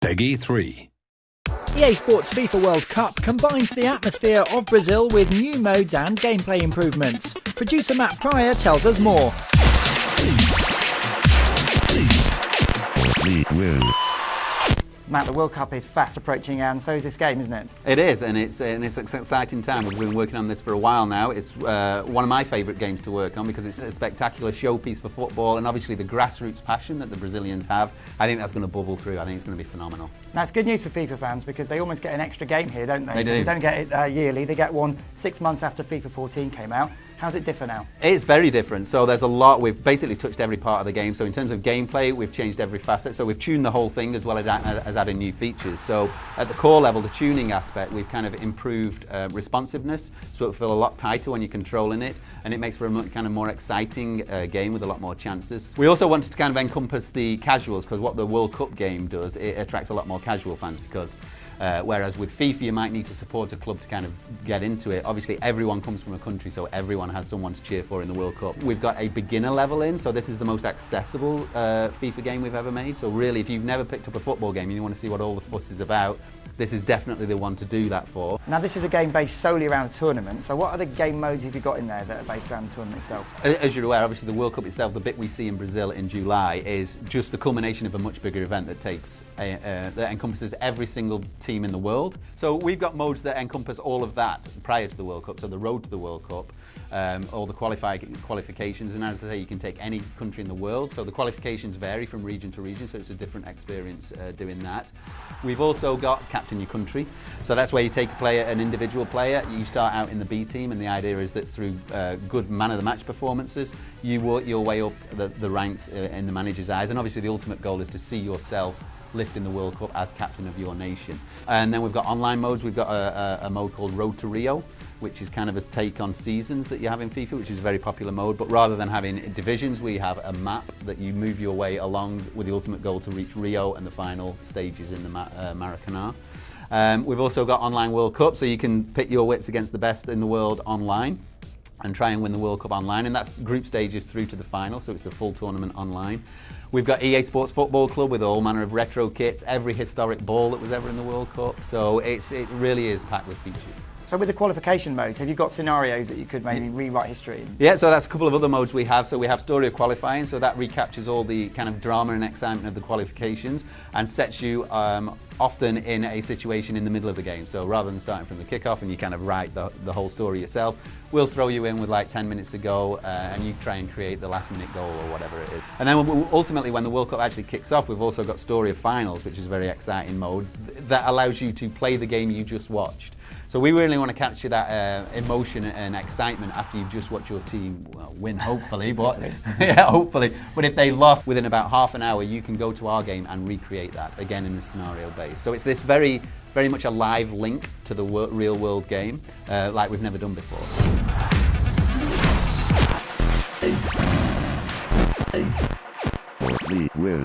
Peggy 3. EA Sports FIFA World Cup combines the atmosphere of Brazil with new modes and gameplay improvements. Producer Matt Pryor tells us more. Matt, the World Cup is fast approaching and so is this game, isn't it? It is, and it's an exciting time. We've been working on this for a while now. It's one of my favourite games to work on because it's a spectacular showpiece for football, and obviously the grassroots passion that the Brazilians have, I think that's going to bubble through. I think it's going to be phenomenal. Now, it's good news for FIFA fans because they almost get an extra game here, don't they? They do. They don't get it yearly. They get one 6 months after FIFA 14 came out. How's it differ now? It's very different. So there's a lot. We've basically touched every part of the game. So in terms of gameplay, we've changed every facet. So we've tuned the whole thing as well as adding new features. So at the core level, the tuning aspect, we've kind of improved responsiveness. So it'll feel a lot tighter when you're controlling it, and it makes for a kind of more exciting game with a lot more chances. We also wanted to kind of encompass the casuals because what the World Cup game does, it attracts a lot more casual fans because whereas with FIFA you might need to support a club to kind of get into it. Obviously everyone comes from a country, so everyone has someone to cheer for in the World Cup. We've got a beginner level in, so this is the most accessible FIFA game we've ever made. So really, if you've never picked up a football game and you want to see what all the fuss is about, this is definitely the one to do that for. Now, this is a game based solely around a tournament, so what other game modes have you got in there that are based around the tournament itself? As you're aware, obviously the World Cup itself, the bit we see in Brazil in July, is just the culmination of a much bigger event that that encompasses every single team in the world. So we've got modes that encompass all of that prior to the World Cup, so the road to the World Cup, all the qualifications, and as I say, you can take any country in the world, so the qualifications vary from region to region, so it's a different experience doing that. We've also got Captain Your Country, so that's where you take a player, an individual player. You start out in the B team, and the idea is that through good man of the match performances, you work your way up the ranks in the manager's eyes, and obviously the ultimate goal is to see yourself lifting the World Cup as captain of your nation. And then we've got online modes. We've got a mode called Road to Rio, which is kind of a take on seasons that you have in FIFA, which is a very popular mode, but rather than having divisions, we have a map that you move your way along with the ultimate goal to reach Rio and the final stages in the Maracanã. We've also got online World Cup, so you can pit your wits against the best in the world online and try and win the World Cup online, and that's group stages through to the final, so it's the full tournament online. We've got EA Sports Football Club with all manner of retro kits, every historic ball that was ever in the World Cup, so it really is packed with features. So with the qualification modes, have you got scenarios that you could maybe rewrite history in? Yeah, so that's a couple of other modes we have. So we have Story of Qualifying, so that recaptures all the kind of drama and excitement of the qualifications and sets you often in a situation in the middle of the game. So rather than starting from the kickoff and you kind of write the whole story yourself, we'll throw you in with like 10 minutes to go and you try and create the last minute goal or whatever it is. And then ultimately when the World Cup actually kicks off, we've also got Story of Finals, which is a very exciting mode that allows you to play the game you just watched. So we really want to capture that emotion and excitement after you've just watched your team win, hopefully. But yeah, hopefully. But if they lost within about half an hour, you can go to our game and recreate that again in a scenario base. So it's this very, very much a live link to the real world game, like we've never done before. We will.